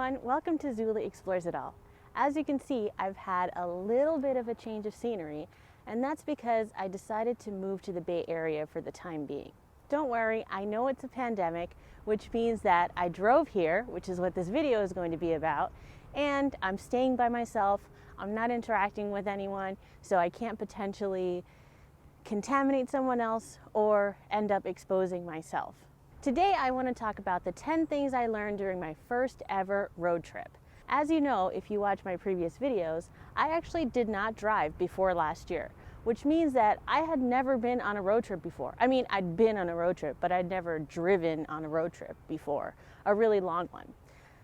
everyone, welcome to Zuli Explores It All. As you can see, I've had a little bit of a change of scenery, and that's because I decided to move to the Bay Area for the time being. Don't worry, I know it's a pandemic, which means that I drove here, which is what this video is going to be about, and I'm staying by myself. I'm not interacting with anyone, so I can't potentially contaminate someone else or end up exposing myself. Today I want to talk about the 10 things I learned during my first ever road trip. As you know, if you watch my previous videos, I actually did not drive before last year, which means that I had never been on a road trip before. I mean, I'd been on a road trip, but I'd never driven on a road trip before, a really long one.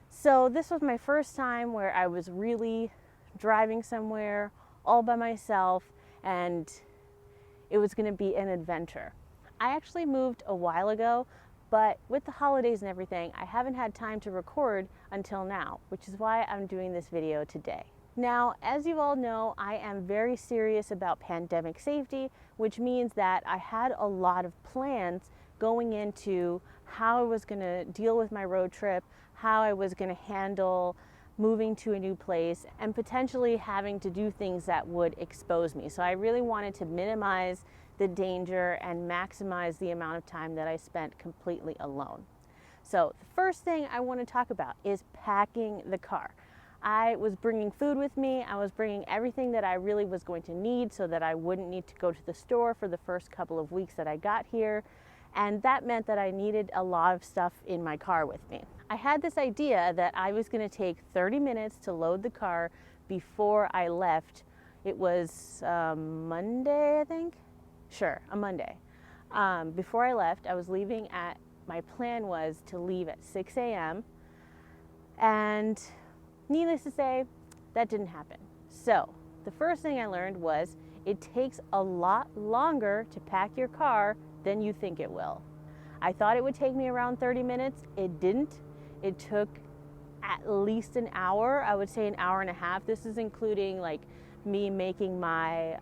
So this was my first time where I was really driving somewhere all by myself, and it was going to be an adventure. I actually moved a while ago, but with the holidays and everything, I haven't had time to record until now, which is why I'm doing this video today. Now, as you all know, I am very serious about pandemic safety, which means that I had a lot of plans going into how I was going to deal with my road trip, how I was going to handle moving to a new place, and potentially having to do things that would expose me. So I really wanted to minimize the danger and maximize the amount of time that I spent completely alone. So the first thing I want to talk about is packing the car. I was bringing food with me. I was bringing everything that I really was going to need so that I wouldn't need to go to the store for the first couple of weeks that I got here. And that meant that I needed a lot of stuff in my car with me. I had this idea that I was going to take 30 minutes to load the car before I left. It was Monday, I think? Sure, a Monday. Before I left, I was leaving my plan was to leave at 6 a.m. And needless to say, that didn't happen. So the first thing I learned was it takes a lot longer to pack your car than you think it will. I thought it would take me around 30 minutes. It didn't. It took at least an hour. I would say an hour and a half. This is including like me making my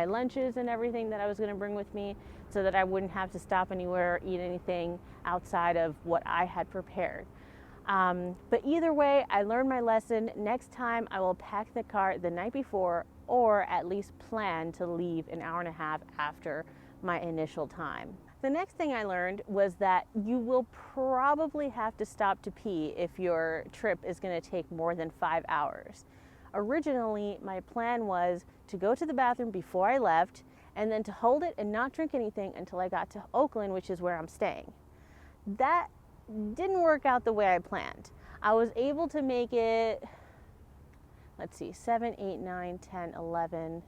lunches and everything that I was going to bring with me so that I wouldn't have to stop anywhere or eat anything outside of what I had prepared. But either way, I learned my lesson. Next time I will pack the car the night before, or at least plan to leave an hour and a half after my initial time. The next thing I learned was that you will probably have to stop to pee if your trip is going to take more than 5 hours. Originally, my plan was to go to the bathroom before I left and then to hold it and not drink anything until I got to Oakland, which is where I'm staying. That didn't work out the way I planned. I was able to make it, 7, 8, 9, 10, 11,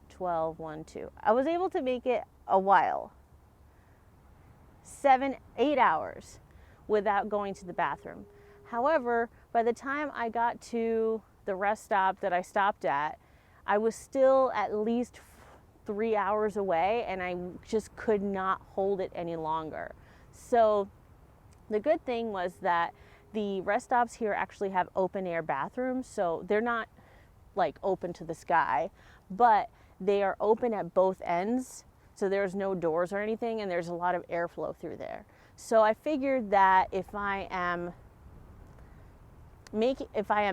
12, 1, 2. I was able to make it a while. 7, 8 hours without going to the bathroom. However, by the time I got to the rest stop that I stopped at, I was still at least 3 hours away, and I just could not hold it any longer. So the good thing was that the rest stops here actually have open air bathrooms, so they're not like open to the sky, but they are open at both ends, so there's no doors or anything, and there's a lot of airflow through there. So I figured that if I am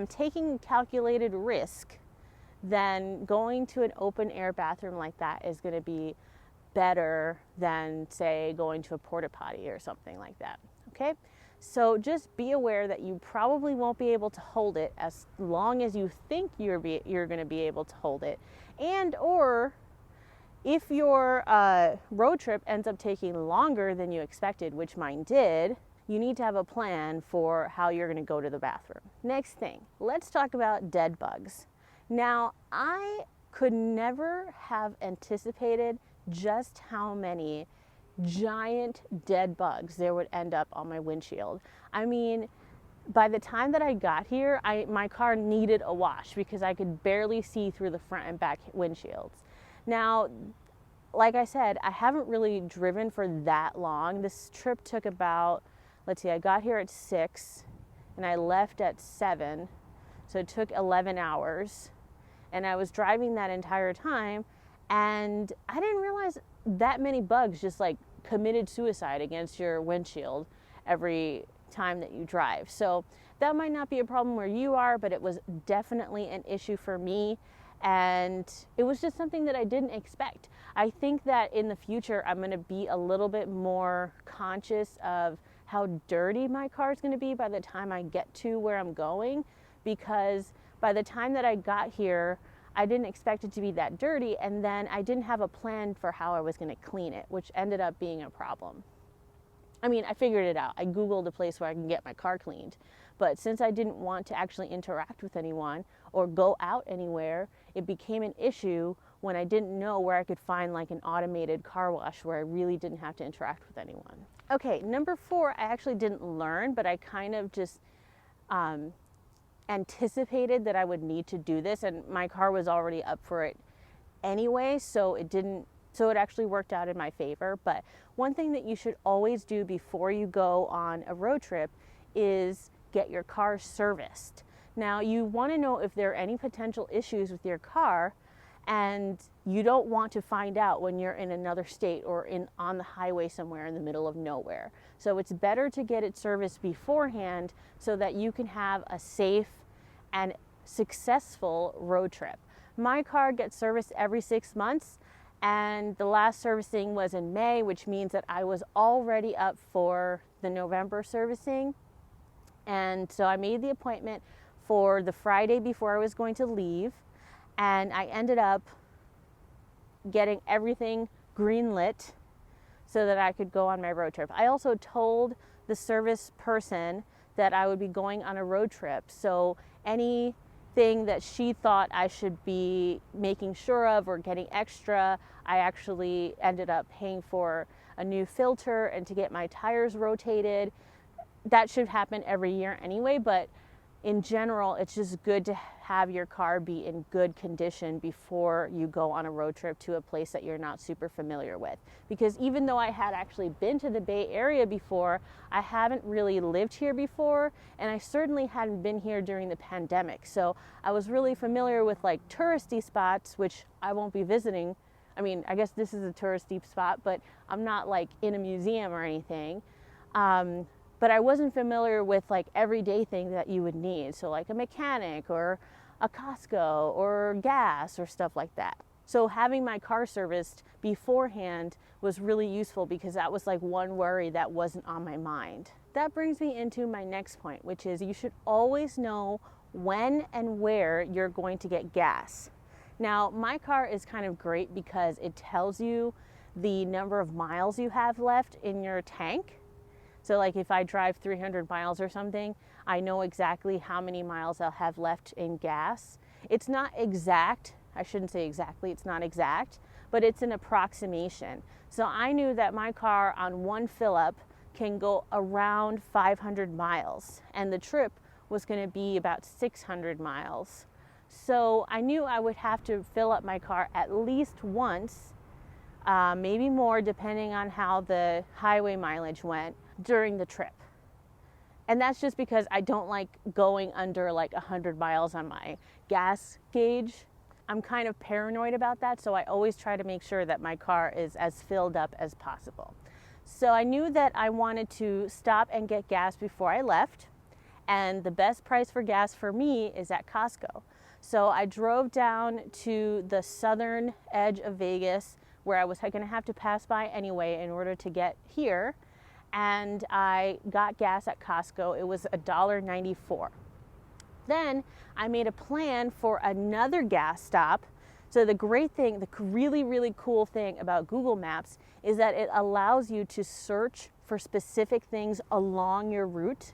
taking calculated risk, then going to an open air bathroom like that is going to be better than, say, going to a porta potty or something like that. Okay? So just be aware that you probably won't be able to hold it as long as you think you're going to be able to hold it. And or if your road trip ends up taking longer than you expected, which mine did, you need to have a plan for how you're going to go to the bathroom. Next thing, let's talk about dead bugs. Now, I could never have anticipated just how many giant dead bugs there would end up on my windshield. I mean, by the time that I got here, my car needed a wash because I could barely see through the front and back windshields. Now, like I said, I haven't really driven for that long. This trip took about, I got here at 6 and I left at 7. So it took 11 hours. And I was driving that entire time, and I didn't realize that many bugs just like committed suicide against your windshield every time that you drive. So That might not be a problem where you are, but it was definitely an issue for me. And it was just something that I didn't expect. I think that in the future, I'm going to be a little bit more conscious of how dirty my car is going to be by the time I get to where I'm going, because by the time that I got here, I didn't expect it to be that dirty, and then I didn't have a plan for how I was going to clean it, which ended up being a problem. I mean, I figured it out. I Googled a place where I can get my car cleaned. But since I didn't want to actually interact with anyone or go out anywhere, it became an issue when I didn't know where I could find like an automated car wash where I really didn't have to interact with anyone. Okay, number 4, I actually didn't learn, but I kind of just anticipated that I would need to do this, and my car was already up for it anyway, so it actually worked out in my favor. But one thing that you should always do before you go on a road trip is get your car serviced. Now, you want to know if there are any potential issues with your car, and you don't want to find out when you're in another state or on the highway somewhere in the middle of nowhere. So it's better to get it serviced beforehand so that you can have a safe and successful road trip. My car gets serviced every 6 months, and the last servicing was in May, which means that I was already up for the November servicing. And so I made the appointment for the Friday before I was going to leave, and I ended up getting everything green lit so that I could go on my road trip. I also told the service person that I would be going on a road trip, so anything that she thought I should be making sure of or getting extra, I actually ended up paying for a new filter and to get my tires rotated. That should happen every year anyway, but in general, it's just good to have your car be in good condition before you go on a road trip to a place that you're not super familiar with. Because even though I had actually been to the Bay Area before, I haven't really lived here before, and I certainly hadn't been here during the pandemic. So I was really familiar with like touristy spots, which I won't be visiting. I mean, I guess this is a touristy spot, but I'm not like in a museum or anything. But I wasn't familiar with like everyday things that you would need. So like a mechanic or a Costco or gas or stuff like that. So having my car serviced beforehand was really useful because that was like one worry that wasn't on my mind. That brings me into my next point, which is you should always know when and where you're going to get gas. Now, my car is kind of great because it tells you the number of miles you have left in your tank. So like if I drive 300 miles or something, I know exactly how many miles I'll have left in gas. It's not exact. I shouldn't say exactly. It's not exact, but it's an approximation. So I knew that my car on one fill up can go around 500 miles, and the trip was going to be about 600 miles. So I knew I would have to fill up my car at least once, maybe more depending on how the highway mileage went during the trip. And that's just because I don't like going under like 100 miles on my gas gauge. I'm kind of paranoid about that, so I always try to make sure that my car is as filled up as possible. So I knew that I wanted to stop and get gas before I left, and the best price for gas for me is at Costco. So I drove down to the southern edge of Vegas, where I was going to have to pass by anyway in order to get here, and I got gas at Costco. It was $1.94. Then I made a plan for another gas stop. So the great thing, the really, really cool thing about Google Maps is that it allows you to search for specific things along your route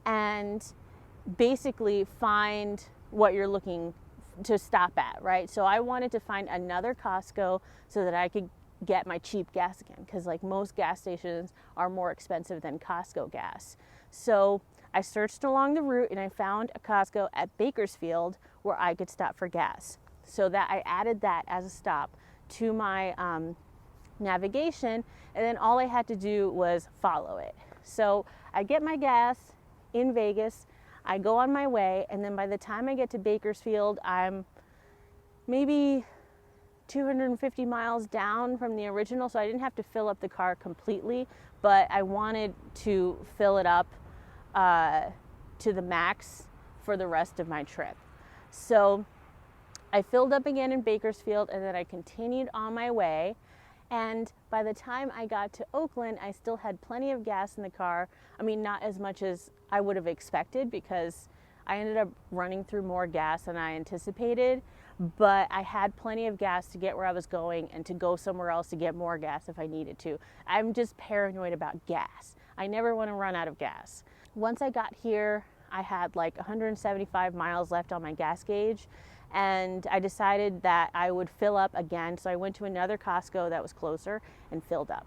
and basically find what you're looking to stop at, right? So I wanted to find another Costco so that I could get my cheap gas again, because like most gas stations are more expensive than Costco gas. So I searched along the route and I found a Costco at Bakersfield where I could stop for gas. So that I added that as a stop to my navigation, and then all I had to do was follow it. So I get my gas in Vegas, I go on my way, and then by the time I get to Bakersfield, I'm maybe 250 miles down from the original, so I didn't have to fill up the car completely, but I wanted to fill it up to the max for the rest of my trip. So I filled up again in Bakersfield, and then I continued on my way. And by the time I got to Oakland, I still had plenty of gas in the car. I mean, not as much as I would have expected, because I ended up running through more gas than I anticipated, but I had plenty of gas to get where I was going and to go somewhere else to get more gas if I needed to. I'm just paranoid about gas. I never want to run out of gas. Once I got here, I had like 175 miles left on my gas gauge, and I decided that I would fill up again. So I went to another Costco that was closer and filled up.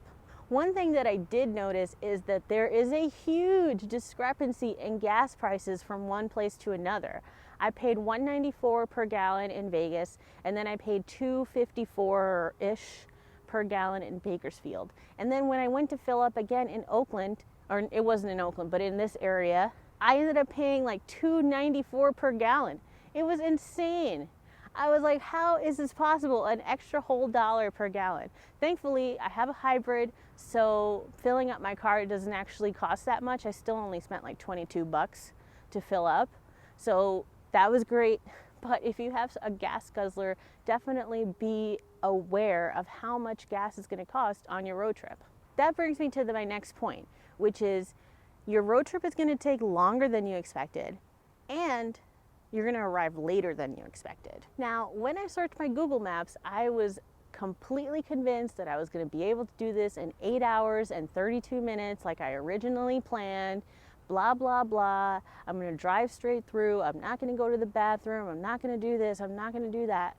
One thing that I did notice is that there is a huge discrepancy in gas prices from one place to another. I paid $1.94 per gallon in Vegas, and then I paid $2.54-ish per gallon in Bakersfield. And then when I went to fill up again in Oakland, or it wasn't in Oakland, but in this area, I ended up paying like $2.94 per gallon. It was insane. I was like, how is this possible? An extra whole dollar per gallon. Thankfully, I have a hybrid, so filling up my car doesn't actually cost that much. I still only spent like 22 bucks to fill up. So that was great. But if you have a gas guzzler, definitely be aware of how much gas is going to cost on your road trip. That brings me to my next point, which is your road trip is going to take longer than you expected, and you're going to arrive later than you expected. Now, when I searched my Google Maps, I was completely convinced that I was going to be able to do this in 8 hours and 32 minutes like I originally planned. Blah, blah, blah. I'm going to drive straight through. I'm not going to go to the bathroom. I'm not going to do this. I'm not going to do that.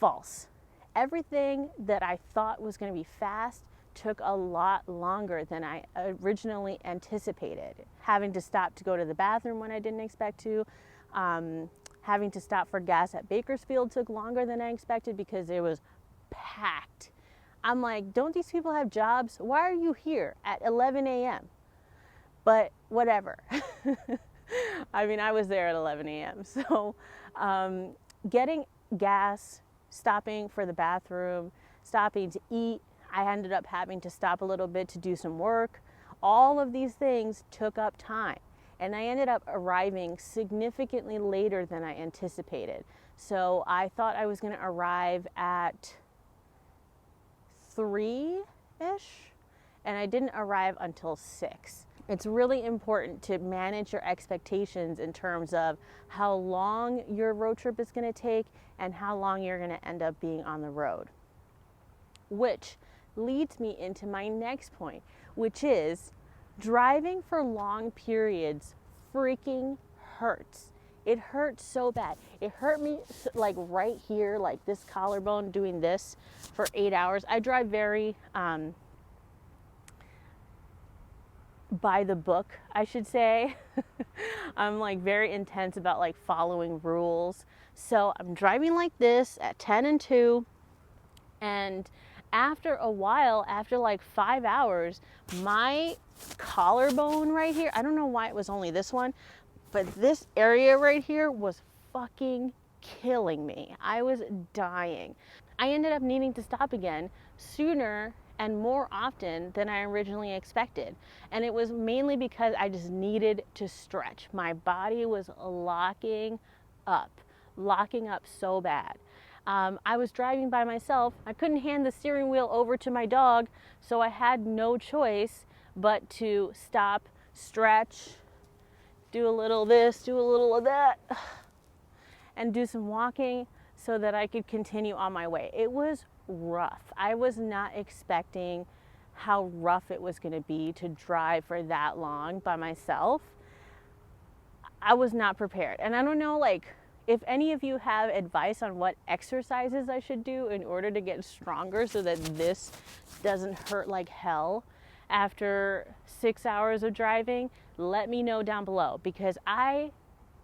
False. Everything that I thought was going to be fast took a lot longer than I originally anticipated. Having to stop to go to the bathroom when I didn't expect to. Having to stop for gas at Bakersfield took longer than I expected because it was packed. I'm like, don't these people have jobs? Why are you here at 11 a.m.? But whatever. I mean, I was there at 11 a.m. So getting gas, stopping for the bathroom, stopping to eat, I ended up having to stop a little bit to do some work. All of these things took up time. And I ended up arriving significantly later than I anticipated. So I thought I was going to arrive at 3-ish, and I didn't arrive until 6. It's really important to manage your expectations in terms of how long your road trip is going to take and how long you're going to end up being on the road. Which leads me into my next point, which is driving for long periods freaking hurts. It hurts so bad. It hurt me like right here, like this collarbone, doing this for 8 hours. I drive very by the book, I should say. I'm like very intense about like following rules. So I'm driving like this at 10 and 2, and after a while, after like 5 hours, my collarbone right here, I don't know why it was only this one, but this area right here was fucking killing me. I was dying. I ended up needing to stop again sooner and more often than I originally expected. And it was mainly because I just needed to stretch. My body was locking up so bad. I was driving by myself. I couldn't hand the steering wheel over to my dog, so I had no choice but to stop, stretch, do a little this, do a little of that, and do some walking so that I could continue on my way. It was rough. I was not expecting how rough it was going to be to drive for that long by myself. I was not prepared. And I don't know, like, if any of you have advice on what exercises I should do in order to get stronger so that this doesn't hurt like hell after 6 hours of driving, let me know down below, because I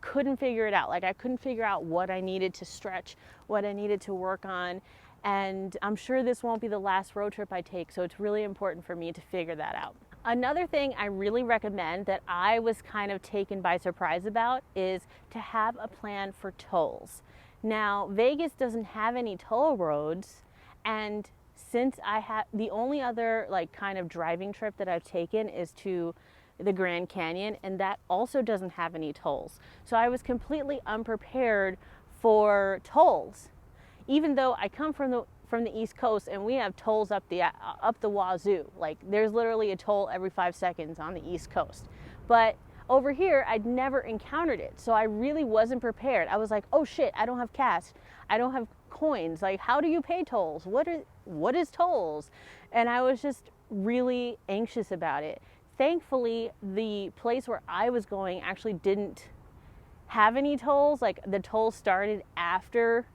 couldn't figure it out. Like, I couldn't figure out what I needed to stretch, what I needed to work on. And I'm sure this won't be the last road trip I take, so it's really important for me to figure that out. Another thing I really recommend that I was kind of taken by surprise about is to have a plan for tolls. Now, Vegas doesn't have any toll roads, and since I have the only other like kind of driving trip that I've taken is to the Grand Canyon, and that also doesn't have any tolls. So I was completely unprepared for tolls, even though I come from the East Coast and we have tolls up the wazoo. Like there's literally a toll every 5 seconds on the East Coast. But over here, I'd never encountered it. So I really wasn't prepared. I was like, oh shit, I don't have cash. I don't have coins. Like, how do you pay tolls? What is tolls? And I was just really anxious about it. Thankfully, the place where I was going actually didn't have any tolls. Like the tolls started after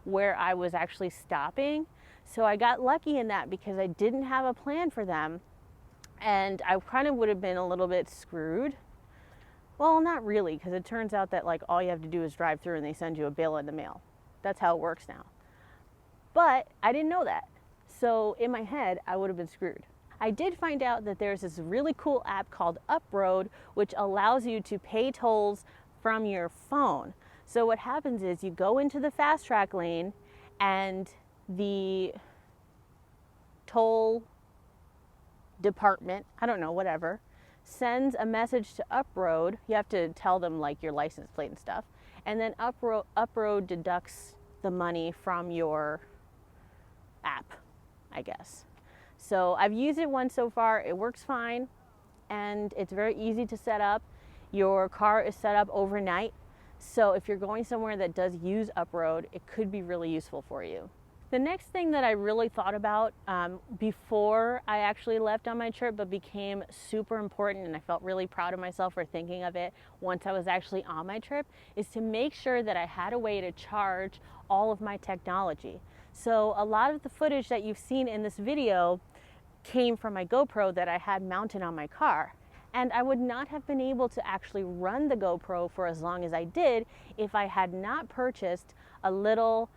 where I was actually stopping. So I got lucky in that because I didn't have a plan for them. And I kind of would have been a little bit screwed. Well, not really, because it turns out that like all you have to do is drive through and they send you a bill in the mail. That's how it works now. But I didn't know that. So in my head, I would have been screwed. I did find out that there's this really cool app called Uproad, which allows you to pay tolls from your phone. So what happens is you go into the fast track lane and the toll department, I don't know, whatever, sends a message to Uproad. You have to tell them like your license plate and stuff. And then Uproad deducts the money from your app, I guess. So I've used it once so far. It works fine and it's very easy to set up. Your car is set up overnight. So if you're going somewhere that does use Uproad, it could be really useful for you. The next thing that I really thought about before I actually left on my trip, but became super important, and I felt really proud of myself for thinking of it once I was actually on my trip, is to make sure that I had a way to charge all of my technology. So a lot of the footage that you've seen in this video came from my GoPro that I had mounted on my car. And I would not have been able to actually run the GoPro for as long as I did if I had not purchased a little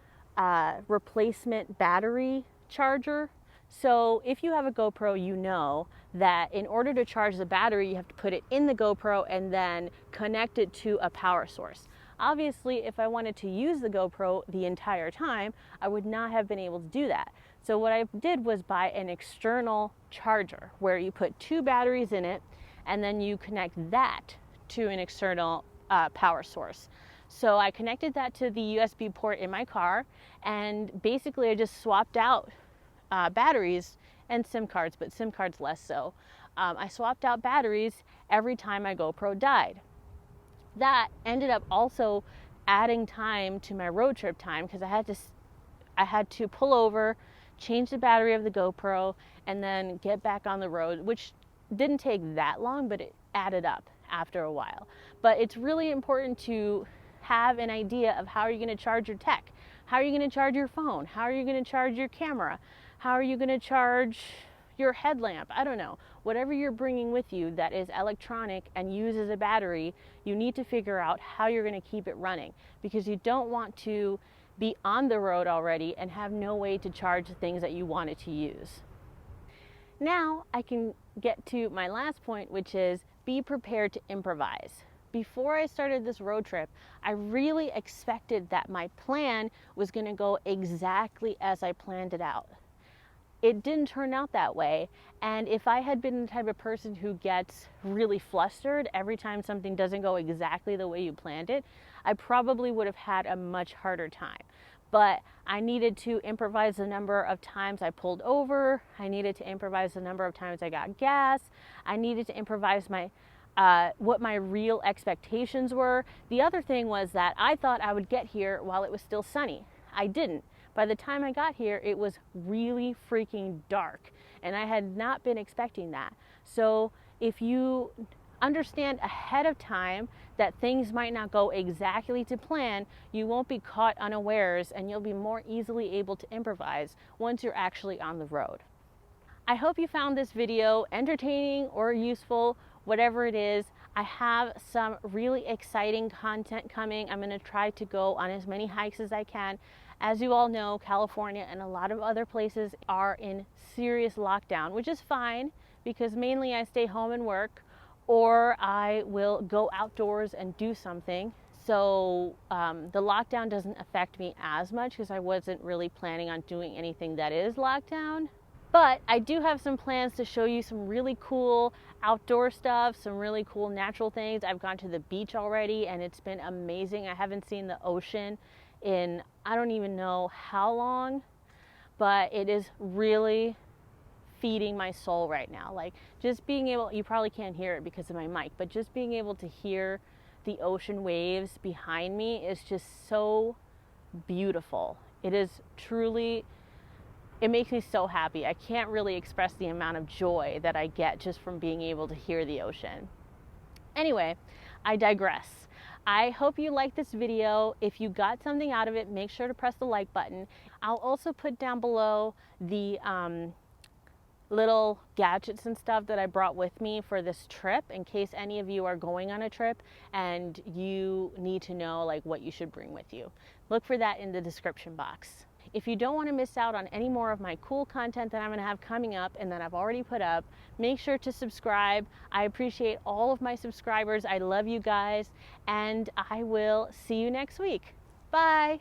replacement battery charger. So if you have a GoPro, you know that in order to charge the battery, you have to put it in the GoPro and then connect it to a power source. Obviously, if I wanted to use the GoPro the entire time, I would not have been able to do that. So what I did was buy an external charger where you put 2 batteries in it and then you connect that to an external power source. So I connected that to the USB port in my car, and basically I just swapped out batteries and SIM cards, but SIM cards less so. I swapped out batteries every time my GoPro died. That ended up also adding time to my road trip time because I had to pull over, change the battery of the GoPro, and then get back on the road, which didn't take that long, but it added up after a while. But it's really important to have an idea of how you're going to charge your tech. How are you going to charge your phone? How are you going to charge your camera? How are you going to charge your headlamp? I don't know. Whatever you're bringing with you that is electronic and uses a battery, you need to figure out how you're going to keep it running, because you don't want to be on the road already and have no way to charge the things that you wanted to use. Now I can get to my last point, which is be prepared to improvise. Before I started this road trip, I really expected that my plan was going to go exactly as I planned it out. It didn't turn out that way, and if I had been the type of person who gets really flustered every time something doesn't go exactly the way you planned it, I probably would have had a much harder time. But I needed to improvise the number of times I pulled over. I needed to improvise the number of times I got gas. I needed to improvise what my real expectations were. The other thing was that I thought I would get here while it was still sunny. I didn't. By the time I got here, it was really freaking dark, and I had not been expecting that. So if you understand ahead of time that things might not go exactly to plan, you won't be caught unawares, and you'll be more easily able to improvise once you're actually on the road. I hope you found this video entertaining or useful, whatever it is. I have some really exciting content coming. I'm going to try to go on as many hikes as I can. As you all know, California and a lot of other places are in serious lockdown, which is fine because mainly I stay home and work, or I will go outdoors and do something. So the lockdown doesn't affect me as much because I wasn't really planning on doing anything that is lockdown. But I do have some plans to show you some really cool outdoor stuff, some really cool natural things. I've gone to the beach already and it's been amazing. I haven't seen the ocean in I don't even know how long, but it is really feeding my soul right now. Like just being able, you probably can't hear it because of my mic, but just being able to hear the ocean waves behind me is just so beautiful. It is truly, it makes me so happy. I can't really express the amount of joy that I get just from being able to hear the ocean. Anyway, I digress. I hope you liked this video. If you got something out of it, make sure to press the like button. I'll also put down below the little gadgets and stuff that I brought with me for this trip in case any of you are going on a trip and you need to know like what you should bring with you. Look for that in the description box. If you don't want to miss out on any more of my cool content that I'm going to have coming up and that I've already put up, make sure to subscribe. I appreciate all of my subscribers. I love you guys, and I will see you next week. Bye.